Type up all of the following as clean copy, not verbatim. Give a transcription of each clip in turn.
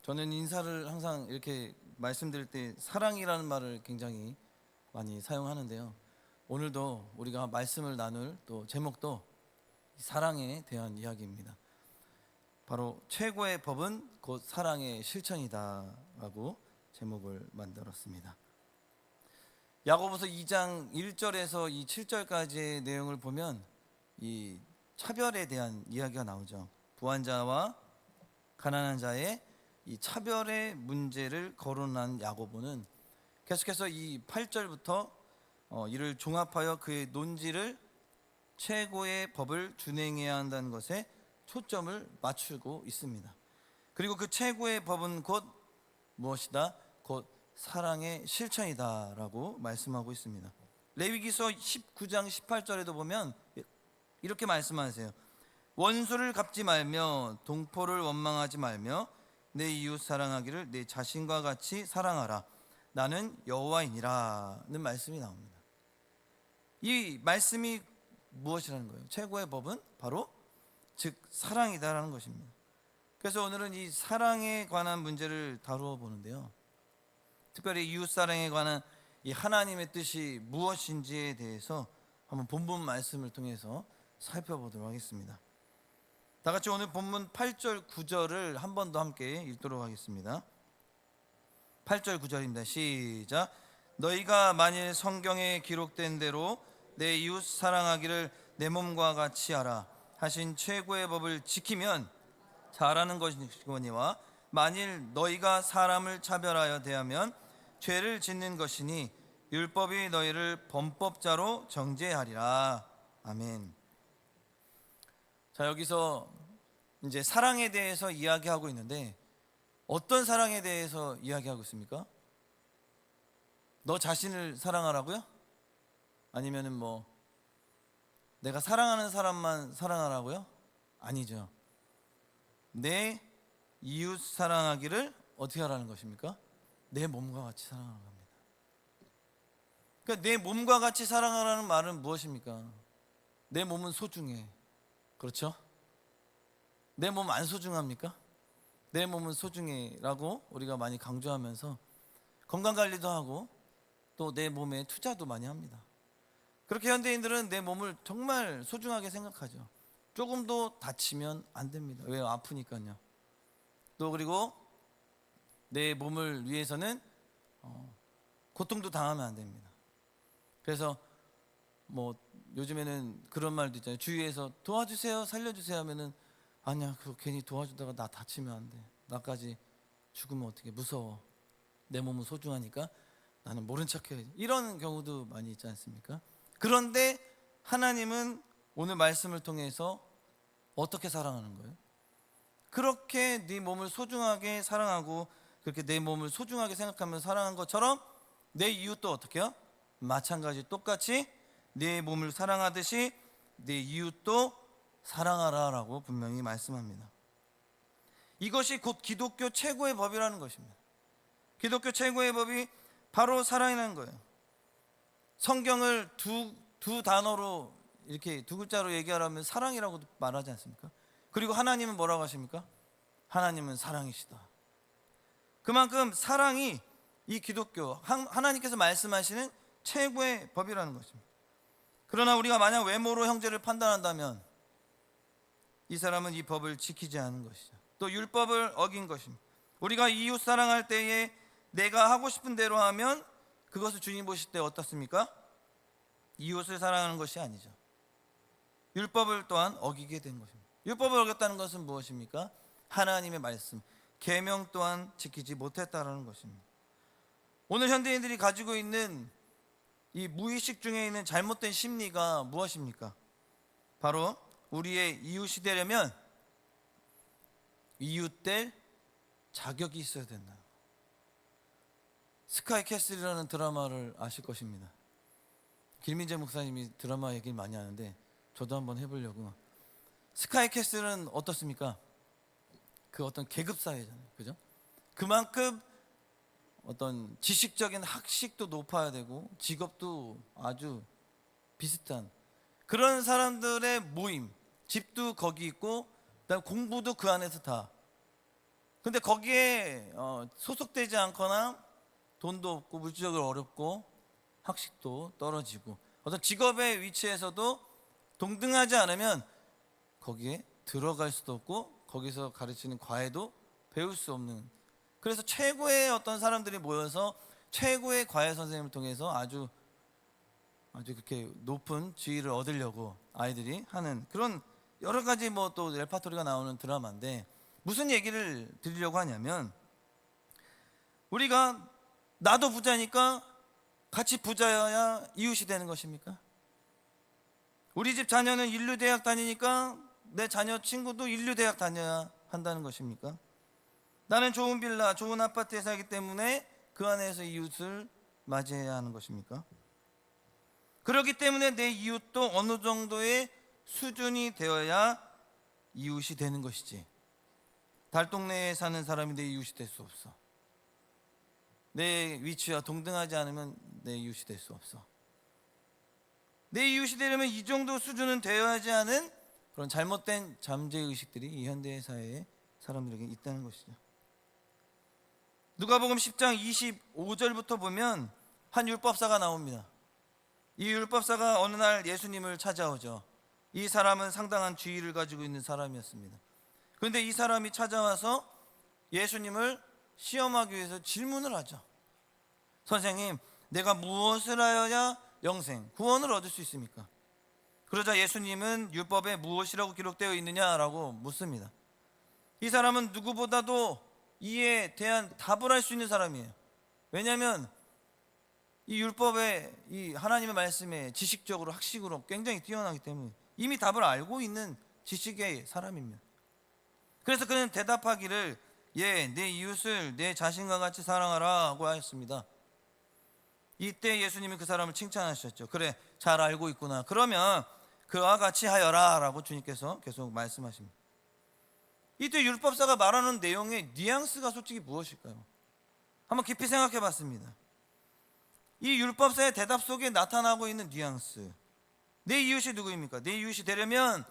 저는 인사를 항상 이렇게 말씀드릴 때 사랑이라는 말을 굉장히 많이 사용하는데요. 오늘도 우리가 말씀을 나눌 또 제목도 사랑에 대한 이야기입니다. 바로 최고의 법은 곧 사랑의 실천이다라고 제목을 만들었습니다. 야고보서 2장 1절에서 이 7절까지의 내용을 보면 이 차별에 대한 이야기가 나오죠. 부한자와 가난한 자의 이 차별의 문제를 거론한 야고보는 계속해서 이 8절부터 이를 종합하여 그의 논지를 최고의 법을 준행해야 한다는 것에 초점을 맞추고 있습니다. 그리고 그 최고의 법은 곧 무엇이다? 곧 사랑의 실천이다라고 말씀하고 있습니다. 레위기서 19장 18절에도 보면 이렇게 말씀하세요. 원수를 갚지 말며 동포를 원망하지 말며 내 이웃 사랑하기를 내 자신과 같이 사랑하라. 나는 여호와이니라는 말씀이 나옵니다. 이 말씀이 무엇이라는 거예요? 최고의 법은 바로 즉 사랑이다라는 것입니다. 그래서 오늘은 이 사랑에 관한 문제를 다루어 보는데요. 특별히 이웃 사랑에 관한 이 하나님의 뜻이 무엇인지에 대해서 한번 본문 말씀을 통해서 살펴보도록 하겠습니다. 다 같이 오늘 본문 8절 9절을 한 번 더 함께 읽도록 하겠습니다. 8절 9절입니다. 시작. 너희가 만일 성경에 기록된 대로 내 이웃 사랑하기를 내 몸과 같이 하라 하신 최고의 법을 지키면 잘하는 것이거니와 만일 너희가 사람을 차별하여 대하면 죄를 짓는 것이니 율법이 너희를 범법자로 정죄하리라. 아멘. 자, 여기서 이제 사랑에 대해서 이야기하고 있는데 어떤 사랑에 대해서 이야기하고 있습니까? 너 자신을 사랑하라고요? 아니면은 뭐 내가 사랑하는 사람만 사랑하라고요? 아니죠. 내 이웃 사랑하기를 어떻게 하라는 것입니까? 내 몸과 같이 사랑하라는 겁니다. 그러니까 내 몸과 같이 사랑하라는 말은 무엇입니까? 내 몸은 소중해. 그렇죠? 내 몸 안 소중합니까? 내 몸은 소중해라고 우리가 많이 강조하면서 건강관리도 하고 또 내 몸에 투자도 많이 합니다. 그렇게 현대인들은 내 몸을 정말 소중하게 생각하죠. 조금도 다치면 안 됩니다. 왜요? 아프니까요. 또 그리고 내 몸을 위해서는 고통도 당하면 안 됩니다. 그래서 뭐 요즘에는 그런 말도 있잖아요. 주위에서 도와주세요, 살려주세요 하면은 아니야, 그거 괜히 도와주다가 나 다치면 안 돼. 나까지 죽으면 어떡해, 무서워. 내 몸은 소중하니까 나는 모른 척해. 이런 경우도 많이 있지 않습니까? 그런데 하나님은 오늘 말씀을 통해서 어떻게 사랑하는 거예요? 그렇게 네 몸을 소중하게 사랑하고 그렇게 내 몸을 소중하게 생각하며 사랑한 것처럼 내 이웃도 어떻게 해요? 마찬가지 똑같이 내 몸을 사랑하듯이 내 이웃도 사랑하라라고 분명히 말씀합니다. 이것이 곧 기독교 최고의 법이라는 것입니다. 기독교 최고의 법이 바로 사랑이라는 거예요. 성경을 두 단어로 이렇게 두 글자로 얘기하라면 사랑이라고 말하지 않습니까? 그리고 하나님은 뭐라고 하십니까? 하나님은 사랑이시다. 그만큼 사랑이 이 기독교 하나님께서 말씀하시는 최고의 법이라는 것입니다. 그러나 우리가 만약 외모로 형제를 판단한다면 이 사람은 이 법을 지키지 않은 것이죠. 또 율법을 어긴 것입니다. 우리가 이웃 사랑할 때에 내가 하고 싶은 대로 하면 그것을 주님 보실 때 어떻습니까? 이웃을 사랑하는 것이 아니죠. 율법을 또한 어기게 된 것입니다. 율법을 어겼다는 것은 무엇입니까? 하나님의 말씀, 계명 또한 지키지 못했다라는 것입니다. 오늘 현대인들이 가지고 있는 이 무의식 중에 있는 잘못된 심리가 무엇입니까? 바로 우리의 이웃이 되려면 이웃될 자격이 있어야 된다. 스카이 캐슬이라는 드라마를 아실 것입니다. 김민재 목사님이 드라마 얘기를 많이 하는데 저도 한번 해보려고. 스카이 캐슬은 어떻습니까? 그 어떤 계급 사회잖아요, 그죠? 그만큼 어떤 지식적인 학식도 높아야 되고 직업도 아주 비슷한 그런 사람들의 모임, 집도 거기 있고 그다음 공부도 그 안에서 다 근데 거기에 소속되지 않거나 돈도 없고 물질적으로 어렵고 학식도 떨어지고 어떤 직업의 위치에서도 동등하지 않으면 거기에 들어갈 수도 없고 거기서 가르치는 과외도 배울 수 없는, 그래서 최고의 어떤 사람들이 모여서 최고의 과외 선생님을 통해서 아주 그렇게 높은 지위를 얻으려고 아이들이 하는 그런 여러 가지 뭐 또 레파토리가 나오는 드라마인데, 무슨 얘기를 드리려고 하냐면, 우리가 나도 부자니까 같이 부자여야 이웃이 되는 것입니까? 우리 집 자녀는 인류대학 다니니까 내 자녀 친구도 인류대학 다녀야 한다는 것입니까? 나는 좋은 빌라, 좋은 아파트에 살기 때문에 그 안에서 이웃을 맞이해야 하는 것입니까? 그렇기 때문에 내 이웃도 어느 정도의 수준이 되어야 이웃이 되는 것이지, 달동네에 사는 사람이 내 이웃이 될 수 없어. 내 위치와 동등하지 않으면 내 이웃이 될 수 없어. 내 이웃이 되려면 이 정도 수준은 되어야지 하는 그런 잘못된 잠재의식들이 이 현대 사회의 사람들에게 있다는 것이죠. 누가복음 10장 25절부터 보면 한 율법사가 나옵니다. 이 율법사가 어느 날 예수님을 찾아오죠. 이 사람은 상당한 지위를 가지고 있는 사람이었습니다. 그런데 이 사람이 찾아와서 예수님을 시험하기 위해서 질문을 하죠. 선생님, 내가 무엇을 하여야 영생, 구원을 얻을 수 있습니까? 그러자 예수님은 율법에 무엇이라고 기록되어 있느냐라고 묻습니다. 이 사람은 누구보다도 이에 대한 답을 할 수 있는 사람이에요. 왜냐하면 이 율법에, 이 하나님의 말씀에 지식적으로 학식으로 굉장히 뛰어나기 때문에 이미 답을 알고 있는 지식의 사람입니다. 그래서 그는 대답하기를, 내 이웃을 내 자신과 같이 사랑하라 하고 하였습니다. 이때 예수님이 그 사람을 칭찬하셨죠. 그래, 잘 알고 있구나. 그러면 그와 같이 하여라 라고 주님께서 계속 말씀하십니다. 이때 율법사가 말하는 내용의 뉘앙스가 솔직히 무엇일까요? 한번 깊이 생각해 봤습니다. 이 율법사의 대답 속에 나타나고 있는 뉘앙스, 내 이웃이 누구입니까? 내 이웃이 되려면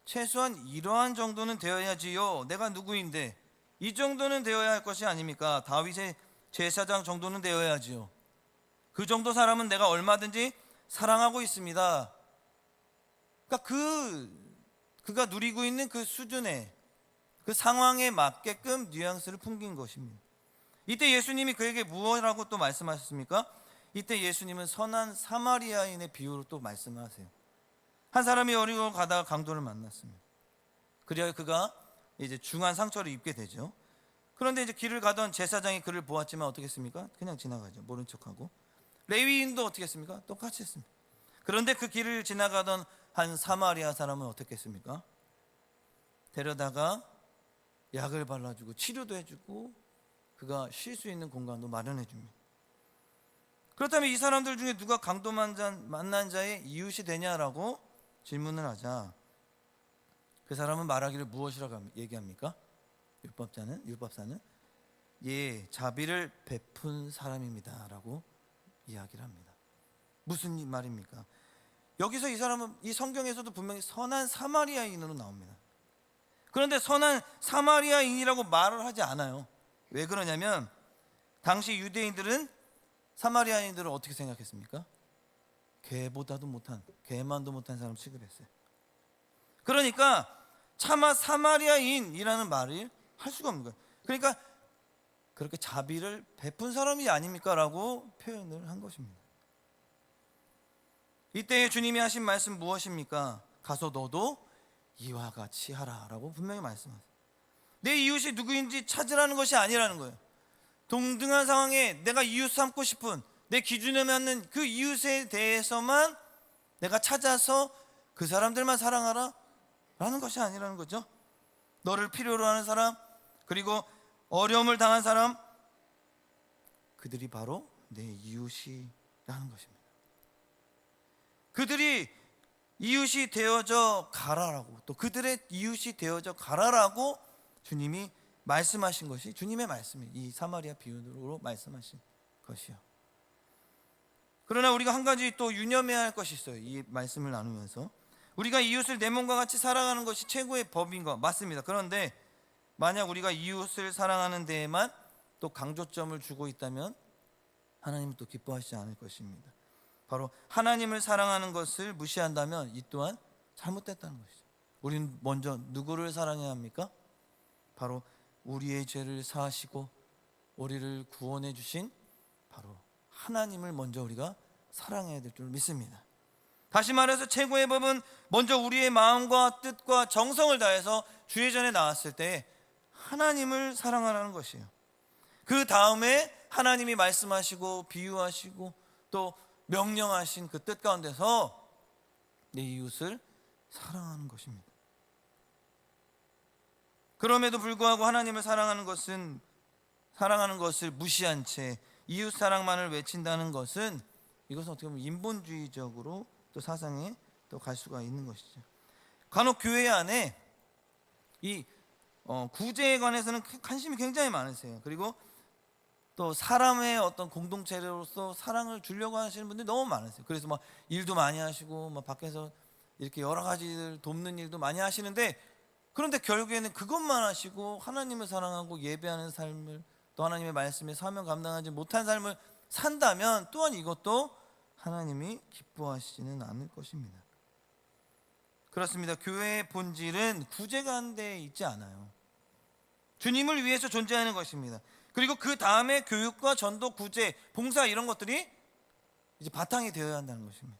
최소한 이러한 정도는 되어야지요. 내가 누구인데 이 정도는 되어야 할 것이 아닙니까? 다윗의 제사장 정도는 되어야지요. 그 정도 사람은 내가 얼마든지 사랑하고 있습니다. 그러니까 그가 누리고 있는 그 수준의 그 상황에 맞게끔 뉘앙스를 풍긴 것입니다. 이때 예수님이 그에게 무엇이라고 또 말씀하셨습니까? 이때 예수님은 선한 사마리아인의 비유로 또 말씀하세요. 한 사람이 어리고 가다가 강도를 만났습니다. 그래야 그가 이제 중한 상처를 입게 되죠. 그런데 이제 길을 가던 제사장이 그를 보았지만 어떻게 했습니까? 그냥 지나가죠. 모른 척하고. 레위인도 어떻게 했습니까? 똑같이 했습니다. 그런데 그 길을 지나가던 한 사마리아 사람은 어떻게 했습니까? 데려다가 약을 발라주고 치료도 해주고 그가 쉴 수 있는 공간도 마련해 줍니다. 그렇다면 이 사람들 중에 누가 강도 만난 자의 이웃이 되냐라고 질문을 하자, 그 사람은 말하기를 무엇이라고 얘기합니까? 율법사는 자비를 베푼 사람입니다 라고 이야기를 합니다. 무슨 말입니까? 여기서 이 사람은 이 성경에서도 분명히 선한 사마리아인으로 나옵니다. 그런데 선한 사마리아인이라고 말을 하지 않아요. 왜 그러냐면 당시 유대인들은 사마리아인들을 어떻게 생각했습니까? 개보다도 못한, 개만도 못한 사람 취급했어요. 그러니까 차마 사마리아인이라는 말을 할 수가 없는 거예요. 그러니까 그렇게 자비를 베푼 사람이 아닙니까? 라고 표현을 한 것입니다. 이때 주님이 하신 말씀 무엇입니까? 가서 너도 이와 같이 하라 라고 분명히 말씀하세요. 내 이웃이 누구인지 찾으라는 것이 아니라는 거예요. 동등한 상황에 내가 이웃 삼고 싶은 내 기준에 맞는 그 이웃에 대해서만 내가 찾아서 그 사람들만 사랑하라 라는 것이 아니라는 거죠. 너를 필요로 하는 사람, 그리고 어려움을 당한 사람, 그들이 바로 내 이웃이라는 것입니다. 그들이 이웃이 되어져 가라라고, 또 그들의 이웃이 되어져 가라라고 주님이 말씀하신 것이 주님의 말씀이에요. 이 사마리아 비유로 말씀하신 것이요. 그러나 우리가 한 가지 또 유념해야 할 것이 있어요. 이 말씀을 나누면서 우리가 이웃을 내 몸과 같이 살아가는 것이 최고의 법인 것 맞습니다. 그런데 만약 우리가 이웃을 사랑하는 데에만 또 강조점을 주고 있다면 하나님은 또 기뻐하시지 않을 것입니다. 바로 하나님을 사랑하는 것을 무시한다면 이 또한 잘못됐다는 것이죠. 우리는 먼저 누구를 사랑해야 합니까? 바로 우리의 죄를 사하시고 우리를 구원해 주신 바로 하나님을 먼저 우리가 사랑해야 될 줄 믿습니다. 다시 말해서 최고의 법은 먼저 우리의 마음과 뜻과 정성을 다해서 주의 전에 나왔을 때 하나님을 사랑하라는 것이에요. 그 다음에 하나님이 말씀하시고 비유하시고 또 명령하신 그 뜻 가운데서 내 이웃을 사랑하는 것입니다. 그럼에도 불구하고 하나님을 사랑하는 것을 무시한 채 이웃 사랑만을 외친다는 것은 이것은 어떻게 보면 인본주의적으로 또 사상에 또 갈 수가 있는 것이죠. 간혹 교회 안에 이 구제에 관해서는 관심이 굉장히 많으세요. 그리고 또 사람의 어떤 공동체로서 사랑을 주려고 하시는 분들이 너무 많으세요. 그래서 막 일도 많이 하시고 막 밖에서 이렇게 여러 가지를 돕는 일도 많이 하시는데, 그런데 결국에는 그것만 하시고 하나님을 사랑하고 예배하는 삶을, 또 하나님의 말씀에 사명 감당하지 못한 삶을 산다면 또한 이것도 하나님이 기뻐하시지는 않을 것입니다. 그렇습니다. 교회의 본질은 구제가 한 데 있지 않아요. 주님을 위해서 존재하는 것입니다. 그리고 그 다음에 교육과 전도, 구제, 봉사 이런 것들이 이제 바탕이 되어야 한다는 것입니다.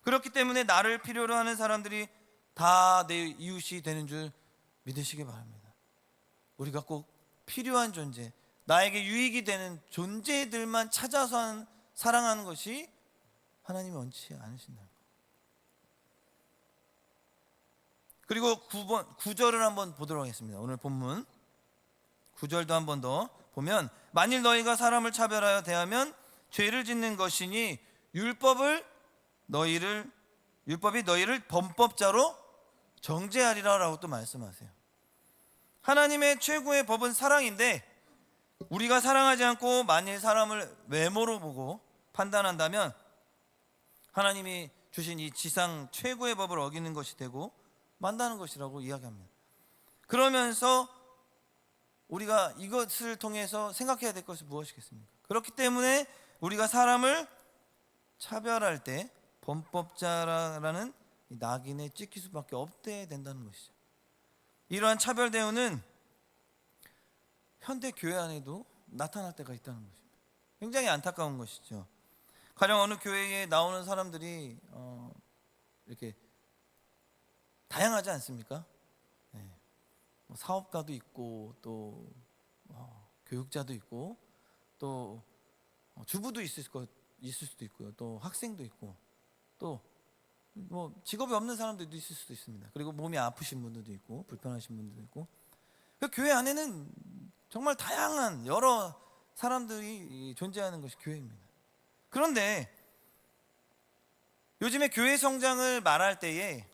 그렇기 때문에 나를 필요로 하는 사람들이 다 내 이웃이 되는 줄 믿으시기 바랍니다. 우리가 꼭 필요한 존재, 나에게 유익이 되는 존재들만 찾아서 사랑하는 것이 하나님이 원치 않으신다는 것. 그리고 9절을 한번 보도록 하겠습니다. 오늘 본문 9절도 한 번 더 보면, 만일 너희가 사람을 차별하여 대하면 죄를 짓는 것이니 율법이 너희를 범법자로 정죄하리라 라고 또 말씀하세요. 하나님의 최고의 법은 사랑인데, 우리가 사랑하지 않고 만일 사람을 외모로 보고 판단한다면 하나님이 주신 이 지상 최고의 법을 어기는 것이 되고 만다는 것이라고 이야기합니다. 그러면서 우리가 이것을 통해서 생각해야 될 것이 무엇이겠습니까? 그렇기 때문에 우리가 사람을 차별할 때 범법자라는 낙인에 찍힐 수밖에 없게 된다는 것이죠. 이러한 차별 대우는 현대 교회 안에도 나타날 때가 있다는 것입니다. 굉장히 안타까운 것이죠. 가령 어느 교회에 나오는 사람들이 이렇게 다양하지 않습니까? 네. 사업가도 있고 또 교육자도 있고 또 주부도 있을 수도 있고요. 또 학생도 있고 또 직업이 없는 사람들도 있을 수도 있습니다. 그리고 몸이 아프신 분들도 있고 불편하신 분들도 있고, 그 교회 안에는 정말 다양한 여러 사람들이 존재하는 것이 교회입니다. 그런데 요즘에 교회 성장을 말할 때에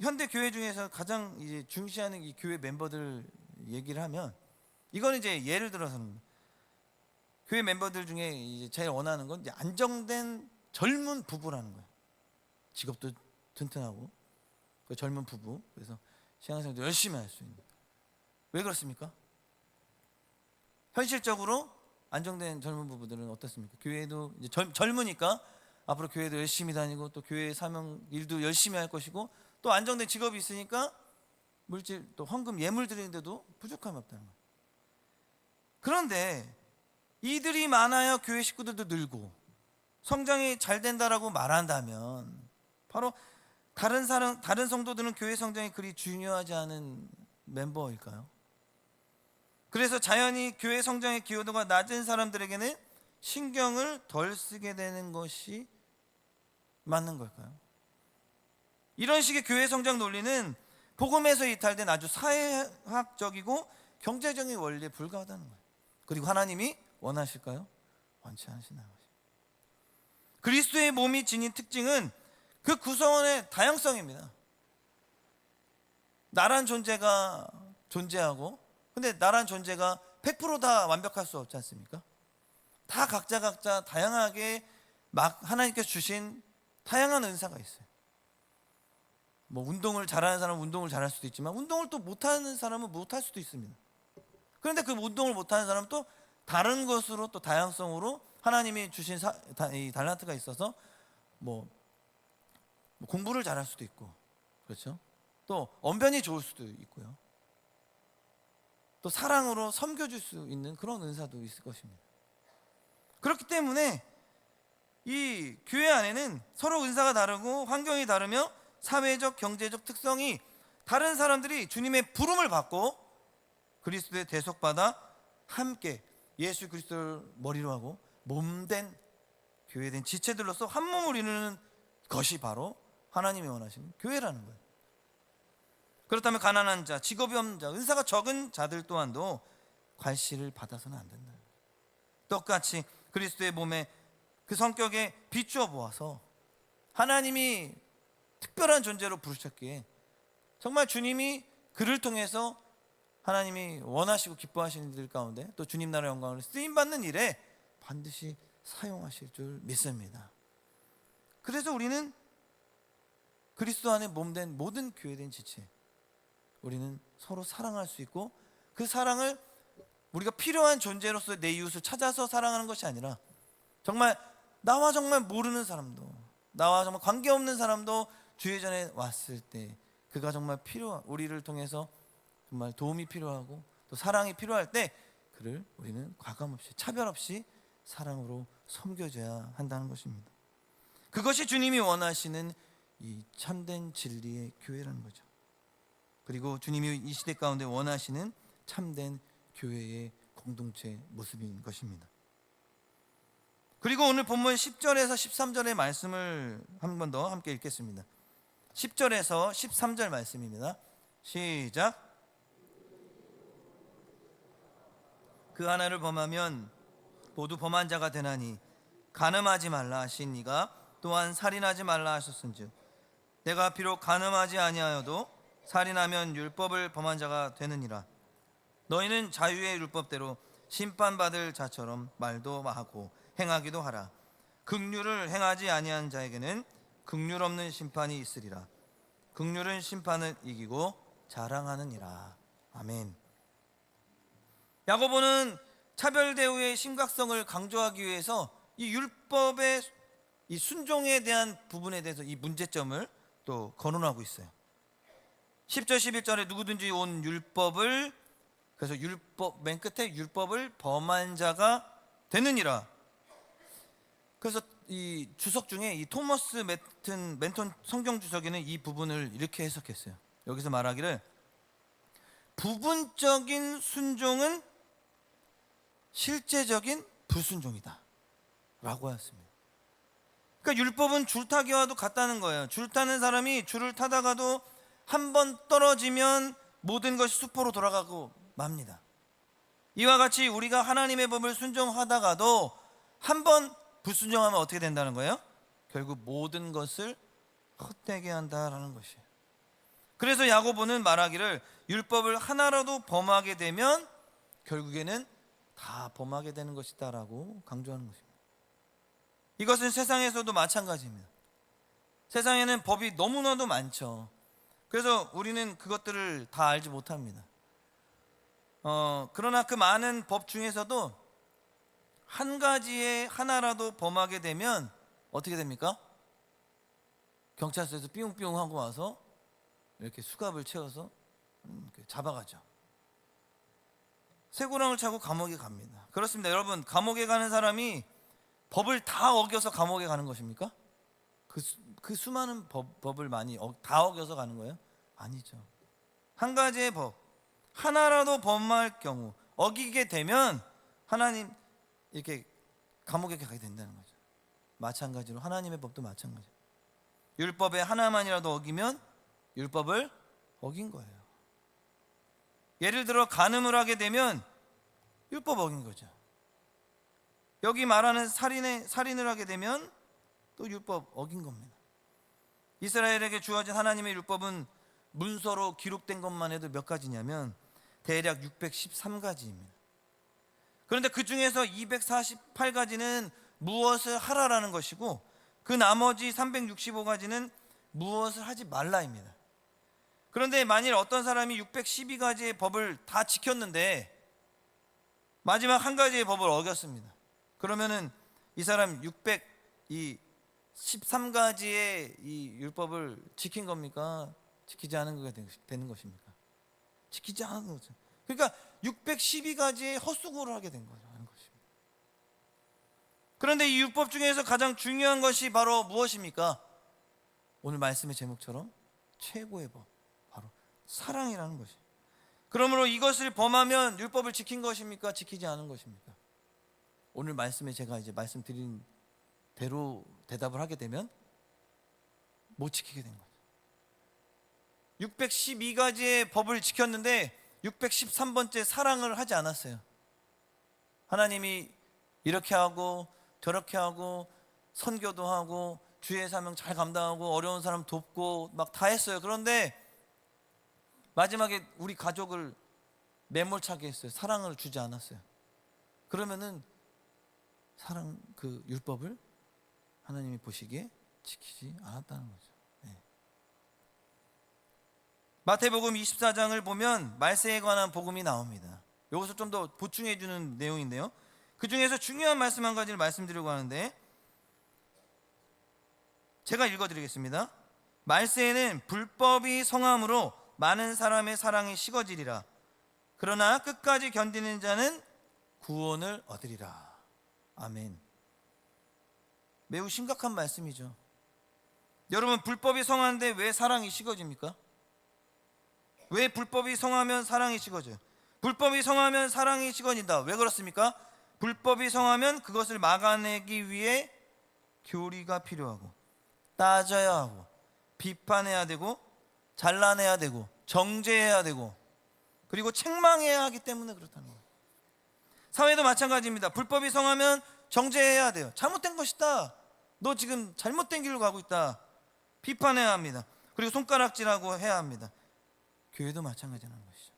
현대 교회 중에서 가장 이제 중시하는 이 교회 멤버들 얘기를 하면, 이건 이제 예를 들어서는 교회 멤버들 중에 이제 제일 원하는 건 이제 안정된 젊은 부부라는 거예요. 직업도 튼튼하고 그 젊은 부부, 그래서 신앙생활도 열심히 할 수 있는. 왜 그렇습니까? 현실적으로 안정된 젊은 부부들은 어떻습니까? 교회도 이제 젊으니까 앞으로 교회도 열심히 다니고 또 교회 사명 일도 열심히 할 것이고, 또 안정된 직업이 있으니까 물질 또 헌금 예물 드리는데도 부족함이 없다는 거예요. 그런데 이들이 많아야 교회 식구들도 늘고 성장이 잘 된다라고 말한다면, 바로 다른 성도들은 교회 성장이 그리 중요하지 않은 멤버일까요? 그래서 자연히 교회 성장의 기여도가 낮은 사람들에게는 신경을 덜 쓰게 되는 것이 맞는 걸까요? 이런 식의 교회 성장 논리는 복음에서 이탈된 아주 사회학적이고 경제적인 원리에 불과하다는 거예요. 그리고 하나님이 원하실까요? 원치 않으신다는 것입니다. 그리스도의 몸이 지닌 특징은 그 구성원의 다양성입니다. 나란 존재가 존재하고, 근데 나란 존재가 100% 완벽할 수 없지 않습니까? 다 각자 다양하게 막 하나님께서 주신 다양한 은사가 있어요. 뭐 운동을 잘하는 사람은 운동을 잘할 수도 있지만 운동을 또 못하는 사람은 못할 수도 있습니다. 그런데 그 운동을 못하는 사람은 또 다른 것으로 또 다양성으로 하나님이 주신 이 달란트가 있어서 뭐 공부를 잘할 수도 있고, 그렇죠? 또 언변이 좋을 수도 있고요. 또 사랑으로 섬겨줄 수 있는 그런 은사도 있을 것입니다. 그렇기 때문에 이 교회 안에는 서로 은사가 다르고 환경이 다르며 사회적 경제적 특성이 다른 사람들이 주님의 부름을 받고 그리스도의 대속받아 함께 예수 그리스도를 머리로 하고 몸된 교회된 지체들로서 한 몸을 이루는 것이 바로 하나님이 원하시는 교회라는 거예요. 그렇다면 가난한 자, 직업이 없는 자, 은사가 적은 자들 또한도 괄시를 받아서는 안 된다. 똑같이 그리스도의 몸에 그 성격에 비추어 보아서 하나님이 특별한 존재로 부르셨기에 정말 주님이 그를 통해서 하나님이 원하시고 기뻐하시는 일 가운데 또 주님 나라의 영광을 쓰임받는 일에 반드시 사용하실 줄 믿습니다. 그래서 우리는 그리스도 안에 몸된 모든 교회된 지체, 우리는 서로 사랑할 수 있고 그 사랑을 우리가 필요한 존재로서 내 이웃을 찾아서 사랑하는 것이 아니라 정말 나와 정말 모르는 사람도, 나와 정말 관계없는 사람도 주의 전에 왔을 때 그가 정말 필요한, 우리를 통해서 정말 도움이 필요하고 또 사랑이 필요할 때 그를 우리는 과감없이 차별 없이 사랑으로 섬겨줘야 한다는 것입니다. 그것이 주님이 원하시는 이 참된 진리의 교회라는 거죠. 그리고 주님이 이 시대 가운데 원하시는 참된 교회의 공동체 모습인 것입니다. 그리고 오늘 본문 10절에서 13절의 말씀을 한 번 더 함께 읽겠습니다. 10절에서 13절 말씀입니다. 시작. 그 하나를 범하면 모두 범한 자가 되나니 간음하지 말라 하신 이가 또한 살인하지 말라 하셨은즉 내가 비록 간음하지 아니하여도 살인하면 율법을 범한 자가 되느니라. 너희는 자유의 율법대로 심판받을 자처럼 말도 하고 행하기도 하라. 긍휼을 행하지 아니한 자에게는 긍휼 없는 심판이 있으리라. 긍휼은 심판을 이기고 자랑하느니라. 아멘. 야고보는 차별 대우의 심각성을 강조하기 위해서 이 율법의 이 순종에 대한 부분에 대해서 이 문제점을 또 거론하고 있어요. 10절 11절에 누구든지 온 율법을, 그래서 율법 맨 끝에 율법을 범한 자가 되느니라. 그래서 이 주석 중에 이 토머스 멘톤 성경 주석에는 이 부분을 이렇게 해석했어요. 여기서 말하기를 부분적인 순종은 실제적인 불순종이다 라고 하였습니다. 그러니까 율법은 줄타기와도 같다는 거예요. 줄타는 사람이 줄을 타다가도 한 번 떨어지면 모든 것이 수포로 돌아가고 맙니다. 이와 같이 우리가 하나님의 법을 순종하다가도 한 번 불순종하면 어떻게 된다는 거예요? 결국 모든 것을 헛되게 한다라는 것이에요. 그래서 야고보는 말하기를 율법을 하나라도 범하게 되면 결국에는 다 범하게 되는 것이다 라고 강조하는 것입니다. 이것은 세상에서도 마찬가지입니다. 세상에는 법이 너무나도 많죠. 그래서 우리는 그것들을 다 알지 못합니다. 그러나 그 많은 법 중에서도 한 가지에 하나라도 범하게 되면 어떻게 됩니까? 경찰서에서 삐용삐용 하고 와서 이렇게 수갑을 채워서 이렇게 잡아가죠. 쇠고랑을 차고 감옥에 갑니다. 그렇습니다. 여러분, 감옥에 가는 사람이 법을 다 어겨서 감옥에 가는 것입니까? 그 수많은 법을 많이 다 어겨서 가는 거예요? 아니죠. 한 가지의 법 하나라도 범할 경우 어기게 되면 하나님 이렇게 감옥에 가게 된다는 거죠. 마찬가지로 하나님의 법도 마찬가지예요. 율법에 하나만이라도 어기면 율법을 어긴 거예요. 예를 들어 간음을 하게 되면 율법 어긴 거죠. 여기 말하는 살인을 하게 되면 또 율법 어긴 겁니다. 이스라엘에게 주어진 하나님의 율법은 문서로 기록된 것만 해도 몇 가지냐면 대략 613가지입니다. 그런데 그 중에서 248가지는 무엇을 하라라는 것이고 그 나머지 365가지는 무엇을 하지 말라입니다. 그런데 만일 어떤 사람이 612가지의 법을 다 지켰는데 마지막 한 가지의 법을 어겼습니다. 그러면은 이 사람 613가지의 이 율법을 지킨 겁니까? 지키지 않은 거가 되는 것입니까? 지키지 않은 거죠. 그러니까 612가지의 헛수고를 하게 된 거죠. 하는 것입니다. 그런데 이 율법 중에서 가장 중요한 것이 바로 무엇입니까? 오늘 말씀의 제목처럼 최고의 법, 바로 사랑이라는 것이. 그러므로 이것을 범하면 율법을 지킨 것입니까? 지키지 않은 것입니까? 오늘 말씀에 제가 이제 말씀드린 대로 대답을 하게 되면 못 지키게 된 거죠. 612가지의 법을 지켰는데 613번째 사랑을 하지 않았어요. 하나님이 이렇게 하고 저렇게 하고 선교도 하고 주의 사명 잘 감당하고 어려운 사람 돕고 막 다 했어요. 그런데 마지막에 우리 가족을 매몰차게 했어요. 사랑을 주지 않았어요. 그러면은 사랑 그 율법을 하나님이 보시기에 지키지 않았다는 거죠. 네. 마태복음 24장을 보면 말세에 관한 복음이 나옵니다. 여기서 좀 더 보충해 주는 내용인데요. 그 중에서 중요한 말씀 한 가지를 말씀드리려고 하는데 제가 읽어드리겠습니다. 말세에는 불법이 성함으로 많은 사람의 사랑이 식어지리라. 그러나 끝까지 견디는 자는 구원을 얻으리라. 아멘. 매우 심각한 말씀이죠. 여러분, 불법이 성하는데 왜 사랑이 식어집니까? 왜 불법이 성하면 사랑이 식어져요? 불법이 성하면 사랑이 식어진다. 왜 그렇습니까? 불법이 성하면 그것을 막아내기 위해 교리가 필요하고 따져야 하고 비판해야 되고 잘라내야 되고 정죄해야 되고 그리고 책망해야 하기 때문에 그렇다는 거예요. 사회도 마찬가지입니다. 불법이 성하면 정죄해야 돼요. 잘못된 것이다. 너 지금 잘못된 길로 가고 있다. 비판해야 합니다. 그리고 손가락질하고 해야 합니다. 교회도 마찬가지라는 것이죠.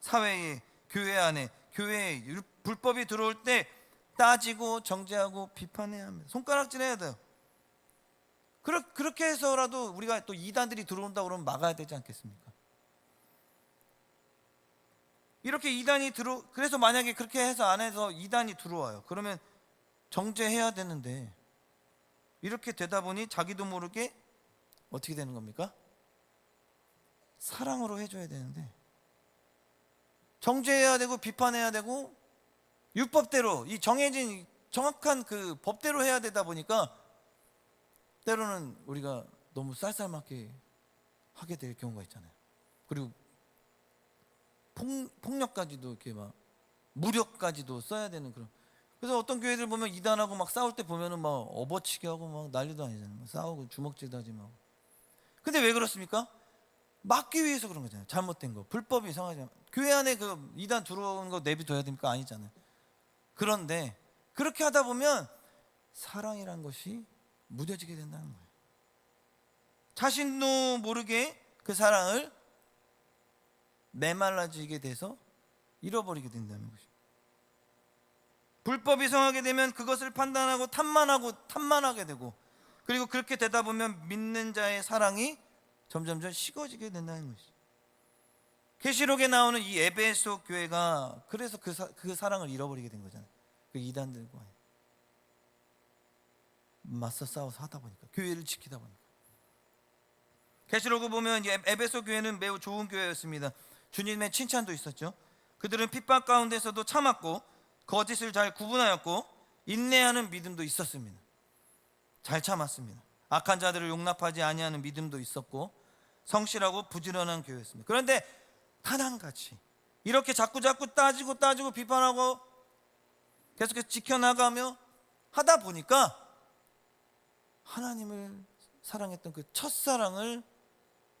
사회에, 교회 안에, 교회에 불법이 들어올 때 따지고 정죄하고 비판해야 합니다. 손가락질해야 돼요. 그렇게 해서라도 우리가 또 이단들이 들어온다 그러면 막아야 되지 않겠습니까? 이렇게 그래서 만약에 그렇게 해서 안 해서 이단이 들어와요. 그러면 정죄해야 되는데 이렇게 되다 보니 자기도 모르게 어떻게 되는 겁니까? 사랑으로 해줘야 되는데 정죄해야 되고 비판해야 되고 율법대로 이 정해진 정확한 그 법대로 해야 되다 보니까 때로는 우리가 너무 쌀쌀맞게 하게 될 경우가 있잖아요. 그리고 폭력까지도 이렇게 막 무력까지도 써야 되는 그런. 그래서 어떤 교회들 보면 이단하고 막 싸울 때 보면은 막 업어치기 하고 막 난리도 아니잖아요. 싸우고 주먹질도 하지 막. 근데 왜 그렇습니까? 막기 위해서 그런 거잖아요. 잘못된 거, 불법이 성하지 않아요. 교회 안에 그 이단 들어오는 거 내비둬야 됩니까? 아니잖아요. 그런데 그렇게 하다 보면 사랑이란 것이 무뎌지게 된다는 거예요. 자신도 모르게 그 사랑을 메말라지게 돼서 잃어버리게 된다는 것입니다. 불법이 성하게 되면 그것을 판단하고 탐만하게 되고 그리고 그렇게 되다 보면 믿는 자의 사랑이 점점점 식어지게 된다는 것이죠. 계시록에 나오는 이 에베소 교회가 그래서 그 사랑을 잃어버리게 된 거잖아요. 그 이단들과 맞서 싸워서 하다 보니까 교회를 지키다 보니까. 계시록을 보면 에베소 교회는 매우 좋은 교회였습니다. 주님의 칭찬도 있었죠. 그들은 핍박 가운데서도 참았고 거짓을 잘 구분하였고 인내하는 믿음도 있었습니다. 잘 참았습니다. 악한 자들을 용납하지 아니하는 믿음도 있었고 성실하고 부지런한 교회였습니다. 그런데 단 한 가지 이렇게 자꾸 따지고 비판하고 계속해서 지켜나가며 하다 보니까 하나님을 사랑했던 그 첫사랑을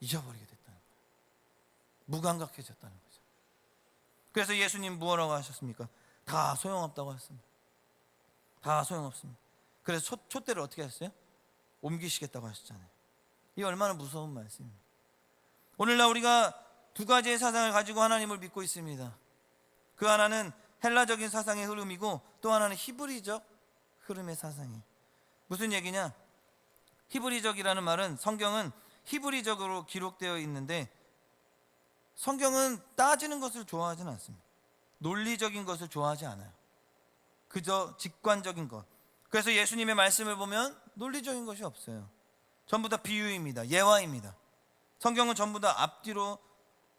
잊어버리게 됐다는 거예요. 무감각해졌다는 거죠. 그래서 예수님 뭐라고 하셨습니까? 다 소용없다고 하셨습니다. 다 소용없습니다. 그래서 촛대를 어떻게 하셨어요? 옮기시겠다고 하셨잖아요. 이 얼마나 무서운 말씀입니까? 오늘날 우리가 두 가지의 사상을 가지고 하나님을 믿고 있습니다. 그 하나는 헬라적인 사상의 흐름이고 또 하나는 히브리적 흐름의 사상이에요. 무슨 얘기냐? 히브리적이라는 말은 성경은 히브리적으로 기록되어 있는데 성경은 따지는 것을 좋아하지는 않습니다. 논리적인 것을 좋아하지 않아요. 그저 직관적인 것. 그래서 예수님의 말씀을 보면 논리적인 것이 없어요. 전부 다 비유입니다. 예화입니다. 성경은 전부 다 앞뒤로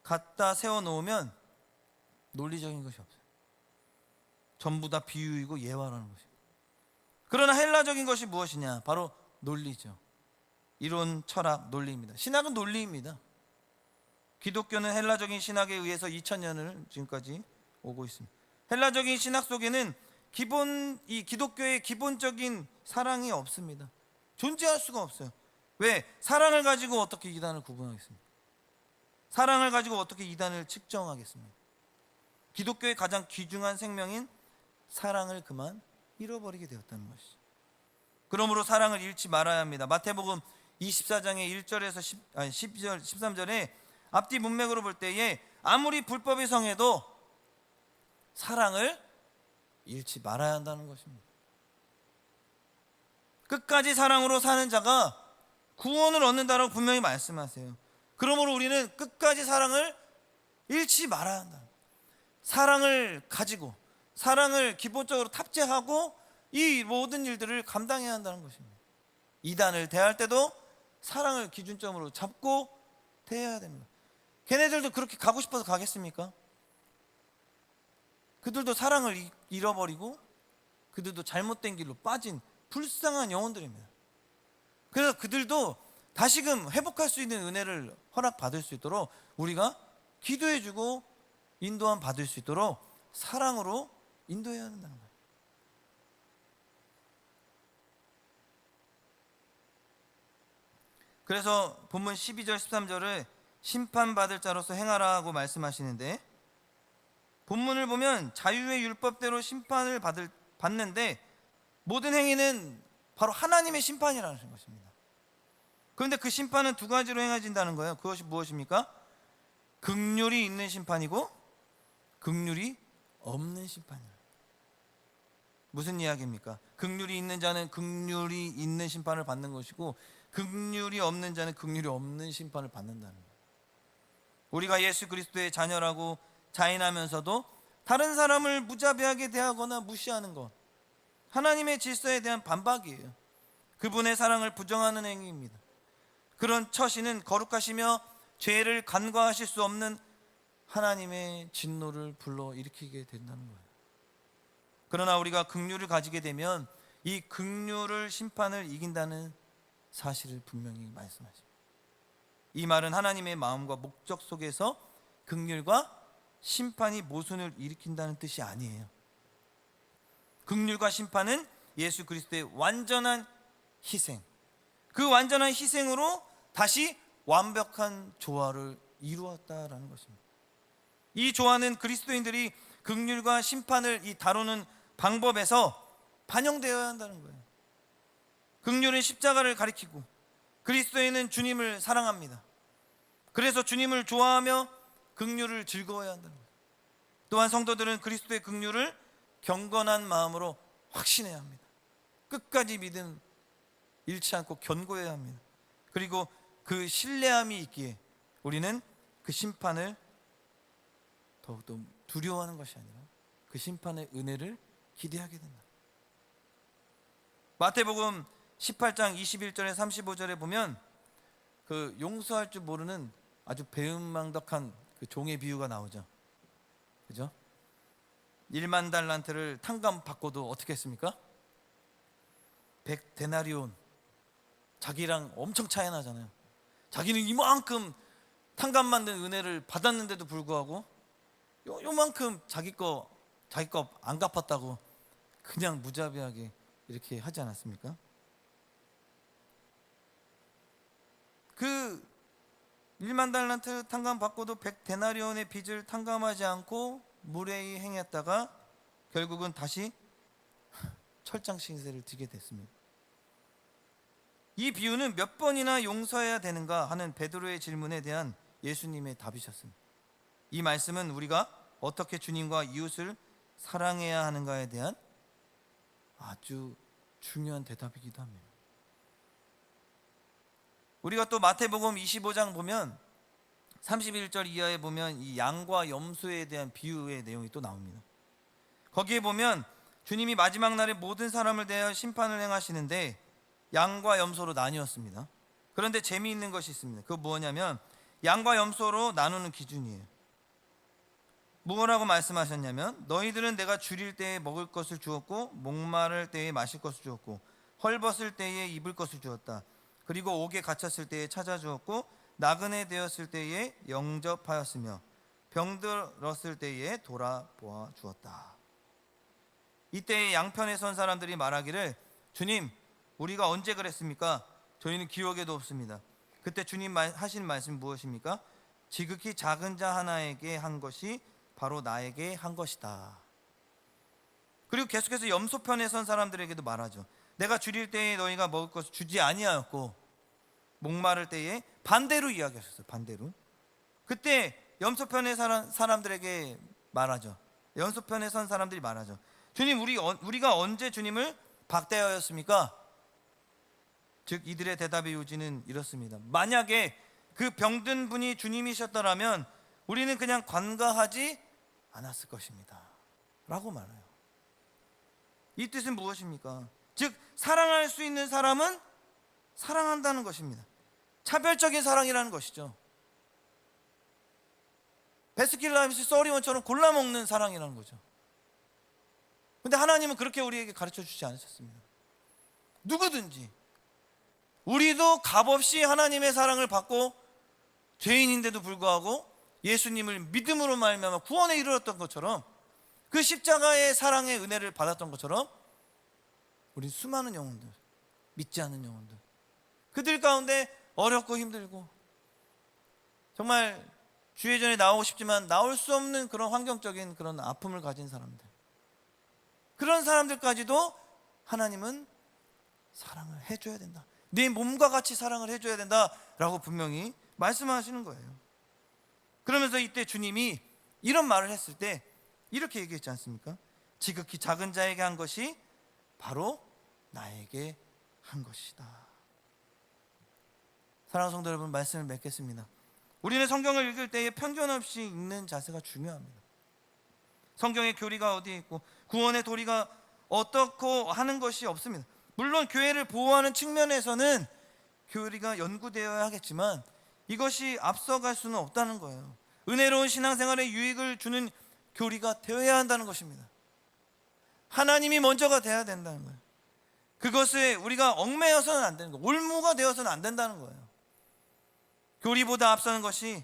갖다 세워놓으면 논리적인 것이 없어요. 전부 다 비유이고 예화라는 것입니다. 그러나 헬라적인 것이 무엇이냐? 바로 논리죠. 이론, 철학, 논리입니다. 신학은 논리입니다. 기독교는 헬라적인 신학에 의해서 2000년을 지금까지 오고 있습니다. 헬라적인 신학 속에는 이 기독교의 기본적인 사랑이 없습니다. 존재할 수가 없어요. 왜? 사랑을 가지고 어떻게 이단을 구분하겠습니까? 사랑을 가지고 어떻게 이단을 측정하겠습니까? 기독교의 가장 귀중한 생명인 사랑을 그만 잃어버리게 되었다는 것이죠. 그러므로 사랑을 잃지 말아야 합니다. 마태복음 24장의 1절에서 10절, 13절에 앞뒤 문맥으로 볼 때에 아무리 불법이 성해도 사랑을 잃지 말아야 한다는 것입니다. 끝까지 사랑으로 사는 자가 구원을 얻는다라고 분명히 말씀하세요. 그러므로 우리는 끝까지 사랑을 잃지 말아야 한다. 사랑을 가지고 사랑을 기본적으로 탑재하고 이 모든 일들을 감당해야 한다는 것입니다. 이단을 대할 때도 사랑을 기준점으로 잡고 대해야 됩니다. 걔네들도 그렇게 가고 싶어서 가겠습니까? 그들도 사랑을 잃어버리고 그들도 잘못된 길로 빠진 불쌍한 영혼들입니다. 그래서 그들도 다시금 회복할 수 있는 은혜를 허락받을 수 있도록 우리가 기도해주고 인도함 받을 수 있도록 사랑으로 인도해야 한다는 거예요. 그래서 본문 12절 13절을 심판받을 자로서 행하라고 말씀하시는데, 본문을 보면 자유의 율법대로 심판을 받는데 모든 행위는 바로 하나님의 심판이라는 것입니다. 그런데 그 심판은 두 가지로 행해진다는 거예요. 그것이 무엇입니까? 긍휼이 있는 심판이고 긍휼이 없는 심판이에요. 무슨 이야기입니까? 긍휼이 있는 자는 긍휼이 있는 심판을 받는 것이고 긍휼이 없는 자는 긍휼이 없는 심판을 받는다는 거예요. 우리가 예수 그리스도의 자녀라고 자인하면서도 다른 사람을 무자비하게 대하거나 무시하는 것, 하나님의 질서에 대한 반박이에요. 그분의 사랑을 부정하는 행위입니다. 그런 처신은 거룩하시며 죄를 간과하실 수 없는 하나님의 진노를 불러일으키게 된다는 거예요. 그러나 우리가 긍휼을 가지게 되면 이 긍휼을 심판을 이긴다는 사실을 분명히 말씀하십니다. 이 말은 하나님의 마음과 목적 속에서 긍휼과 심판이 모순을 일으킨다는 뜻이 아니에요. 긍휼과 심판은 예수 그리스도의 완전한 희생, 그 완전한 희생으로 다시 완벽한 조화를 이루었다라는 것입니다. 이 조화는 그리스도인들이 긍휼과 심판을 다루는 방법에서 반영되어야 한다는 거예요. 긍휼은 십자가를 가리키고 그리스도인은 주님을 사랑합니다. 그래서 주님을 좋아하며 긍휼을 즐거워해야 한다는 거예요. 또한 성도들은 그리스도의 긍휼을 경건한 마음으로 확신해야 합니다. 끝까지 믿음 잃지 않고 견고해야 합니다. 그리고 그 신뢰함이 있기에 우리는 그 심판을 더욱더 두려워하는 것이 아니라 그 심판의 은혜를 기대하게 된다. 마태복음 18장 21절에 35절에 보면 그 용서할 줄 모르는 아주 배은망덕한 그 종의 비유가 나오죠. 그죠? 1만 달란트를 탕감 받고도 어떻게 했습니까? 100데나리온, 자기랑 엄청 차이 나잖아요. 자기는 이만큼 탕감 만든 은혜를 받았는데도 불구하고 요만큼 자기 거 안 갚았다고 그냥 무자비하게 이렇게 하지 않았습니까? 그 1만 달란트 탕감 받고도 100데나리온의 빚을 탕감하지 않고 무례히 행했다가 결국은 다시 철장 신세를 지게 됐습니다. 이 비유는 몇 번이나 용서해야 되는가 하는 베드로의 질문에 대한 예수님의 답이셨습니다. 이 말씀은 우리가 어떻게 주님과 이웃을 사랑해야 하는가에 대한 아주 중요한 대답이기도 합니다. 우리가 또 마태복음 25장 보면 31절 이하에 보면 이 양과 염소에 대한 비유의 내용이 또 나옵니다. 거기에 보면 주님이 마지막 날에 모든 사람을 대하여 심판을 행하시는데 양과 염소로 나뉘었습니다. 그런데 재미있는 것이 있습니다. 그거 뭐냐면 양과 염소로 나누는 기준이에요. 뭐라고 말씀하셨냐면 너희들은 내가 줄일 때에 먹을 것을 주었고 목마를 때에 마실 것을 주었고 헐벗을 때에 입을 것을 주었다. 그리고 옥에 갇혔을 때에 찾아주었고 나그네 되었을 때에 영접하였으며 병들었을 때에 돌아보아 주었다. 이때에 양편에 선 사람들이 말하기를 주님 우리가 언제 그랬습니까? 저희는 기억에도 없습니다. 그때 주님 하신 말씀 무엇입니까? 지극히 작은 자 하나에게 한 것이 바로 나에게 한 것이다. 그리고 계속해서 염소편에 선 사람들에게도 말하죠. 내가 줄일 때에 너희가 먹을 것을 주지 아니하였고 목마를 때에 반대로 이야기하셨어요. 반대로. 그때 염소편의 사람들에게 말하죠. 염소편에 선 사람들이 말하죠. 주님 우리가 언제 주님을 박대하였습니까? 즉 이들의 대답의 요지는 이렇습니다. 만약에 그 병든 분이 주님이셨더라면 우리는 그냥 관가하지 않았을 것입니다 라고 말해요. 이 뜻은 무엇입니까? 즉 사랑할 수 있는 사람은 사랑한다는 것입니다. 차별적인 사랑이라는 것이죠. 베스킨라빈스 써리원처럼 골라먹는 사랑이라는 거죠. 근데 하나님은 그렇게 우리에게 가르쳐 주지 않으셨습니다. 누구든지 우리도 값없이 하나님의 사랑을 받고 죄인인데도 불구하고 예수님을 믿음으로 말미암아 구원에 이르렀던 것처럼 그 십자가의 사랑의 은혜를 받았던 것처럼 우리 수많은 영혼들, 믿지 않는 영혼들, 그들 가운데 어렵고 힘들고 정말 주의전에 나오고 싶지만 나올 수 없는 그런 환경적인 그런 아픔을 가진 사람들, 그런 사람들까지도 하나님은 사랑을 해줘야 된다, 내 몸과 같이 사랑을 해줘야 된다라고 분명히 말씀하시는 거예요. 그러면서 이때 주님이 이런 말을 했을 때 이렇게 얘기했지 않습니까? 지극히 작은 자에게 한 것이 바로 나에게 한 것이다. 사랑하는 성도 여러분, 말씀을 맺겠습니다. 우리는 성경을 읽을 때에 편견 없이 읽는 자세가 중요합니다. 성경의 교리가 어디에 있고 구원의 도리가 어떻고 하는 것이 없습니다. 물론 교회를 보호하는 측면에서는 교리가 연구되어야 하겠지만 이것이 앞서갈 수는 없다는 거예요. 은혜로운 신앙생활에 유익을 주는 교리가 되어야 한다는 것입니다. 하나님이 먼저가 되어야 된다는 거예요. 그것에 우리가 얽매여서는 안 되는 거예요. 올무가 되어서는 안 된다는 거예요. 교리보다 앞서는 것이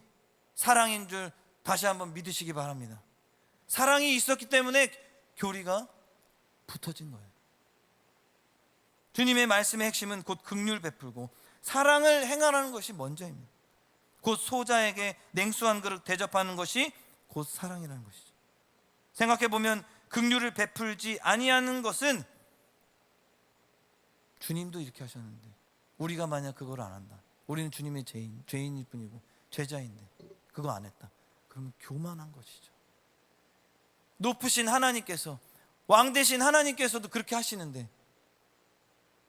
사랑인 줄 다시 한번 믿으시기 바랍니다. 사랑이 있었기 때문에 교리가 붙어진 거예요. 주님의 말씀의 핵심은 곧 긍휼 베풀고 사랑을 행하라는 것이 먼저입니다. 곧 소자에게 냉수 한 그릇 대접하는 것이 곧 사랑이라는 것이죠. 생각해보면 긍휼을 베풀지 아니하는 것은 주님도 이렇게 하셨는데 우리가 만약 그걸 안 한다, 우리는 주님의 죄인일 뿐이고 죄자인데 그거 안 했다, 그러면 교만한 것이죠. 높으신 하나님께서, 왕 되신 하나님께서도 그렇게 하시는데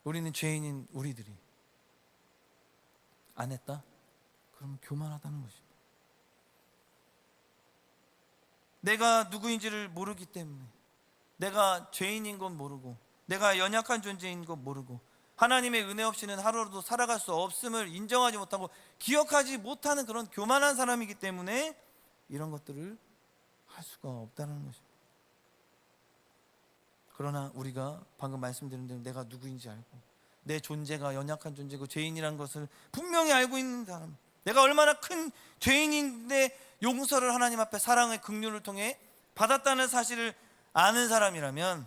우리는 죄인인 우리들이 안 했다? 그러면 교만하다는 것입니다. 내가 누구인지를 모르기 때문에, 내가 죄인인 건 모르고 내가 연약한 존재인 건 모르고 하나님의 은혜 없이는 하루라도 살아갈 수 없음을 인정하지 못하고 기억하지 못하는 그런 교만한 사람이기 때문에 이런 것들을 할 수가 없다는 것입니다. 그러나 우리가 방금 말씀드린 대로 내가 누구인지 알고 내 존재가 연약한 존재고 죄인이라는 것을 분명히 알고 있는 사람, 내가 얼마나 큰 죄인인데 용서를 하나님 앞에 사랑의 긍휼을 통해 받았다는 사실을 아는 사람이라면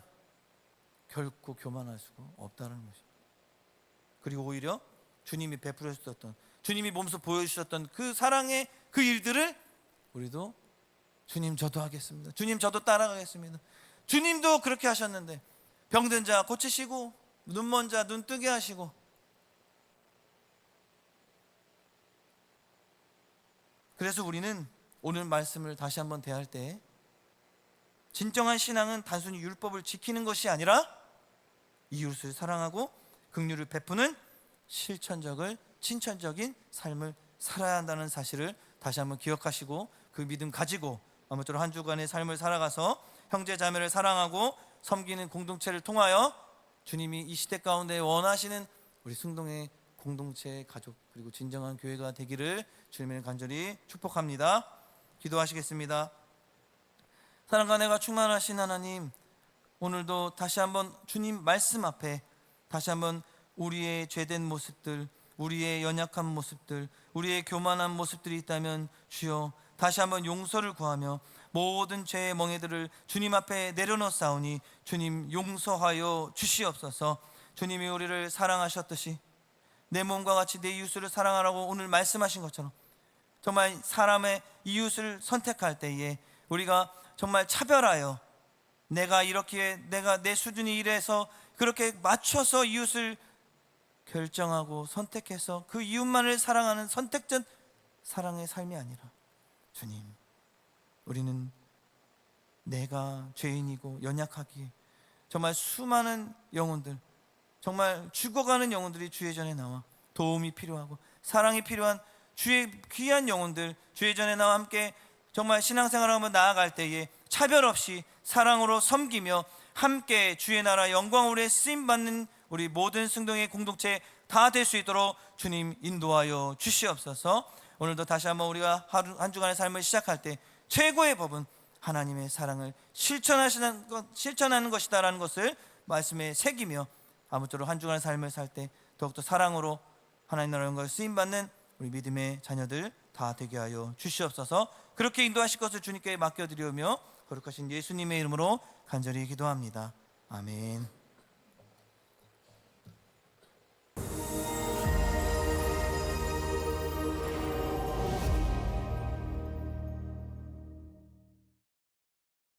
결코 교만할 수가 없다는 것입니다. 그리고 오히려 주님이 베풀어 주셨던, 주님이 몸소 보여주셨던 그 사랑의 그 일들을 우리도 주님 저도 하겠습니다, 주님 저도 따라가겠습니다, 주님도 그렇게 하셨는데 병든 자 고치시고 눈먼 자 눈 뜨게 하시고, 그래서 우리는 오늘 말씀을 다시 한번 대할 때 진정한 신앙은 단순히 율법을 지키는 것이 아니라 이웃을 사랑하고 긍휼을 베푸는 실천적인 삶을 살아야 한다는 사실을 다시 한번 기억하시고 그 믿음 가지고 아무쪼록 한 주간의 삶을 살아가서 형제 자매를 사랑하고 섬기는 공동체를 통하여 주님이 이 시대 가운데 원하시는 우리 승동의 공동체, 가족 그리고 진정한 교회가 되기를 주님을 간절히 축복합니다. 기도하시겠습니다. 사랑과 은혜가 충만하신 하나님, 오늘도 다시 한번 주님 말씀 앞에 다시 한번 우리의 죄된 모습들, 우리의 연약한 모습들, 우리의 교만한 모습들이 있다면 주여 다시 한번 용서를 구하며 모든 죄의 멍에들을 주님 앞에 내려놓사오니 주님 용서하여 주시옵소서. 주님이 우리를 사랑하셨듯이 내 몸과 같이 내 이웃을 사랑하라고 오늘 말씀하신 것처럼 정말 사람의 이웃을 선택할 때에 우리가 정말 차별하여 내가 이렇게 내가 내 수준이 이래서 그렇게 맞춰서 이웃을 결정하고 선택해서 그 이웃만을 사랑하는 선택적 사랑의 삶이 아니라 주님, 우리는 내가 죄인이고 연약하기에 정말 수많은 영혼들, 정말 죽어가는 영혼들이 주의 전에 나와 도움이 필요하고 사랑이 필요한 주의 귀한 영혼들 주의 전에 나와 함께 정말 신앙생활을 한번 나아갈 때에 차별 없이 사랑으로 섬기며 함께 주의 나라 영광으로 쓰임받는 우리 모든 승동의 공동체 다 될 수 있도록 주님 인도하여 주시옵소서. 오늘도 다시 한번 우리가 한 주간의 삶을 시작할 때 최고의 법은 하나님의 사랑을 실천하는 것이다라는 것을 말씀에 새기며 아무쪼록 한 주간의 삶을 살 때 더욱더 사랑으로 하나님 나라 영광을 쓰임받는 우리 믿음의 자녀들 다 되게 하여 주시옵소서. 그렇게 인도하실 것을 주님께 맡겨드리며 거룩하신 예수님의 이름으로 간절히 기도합니다. 아멘.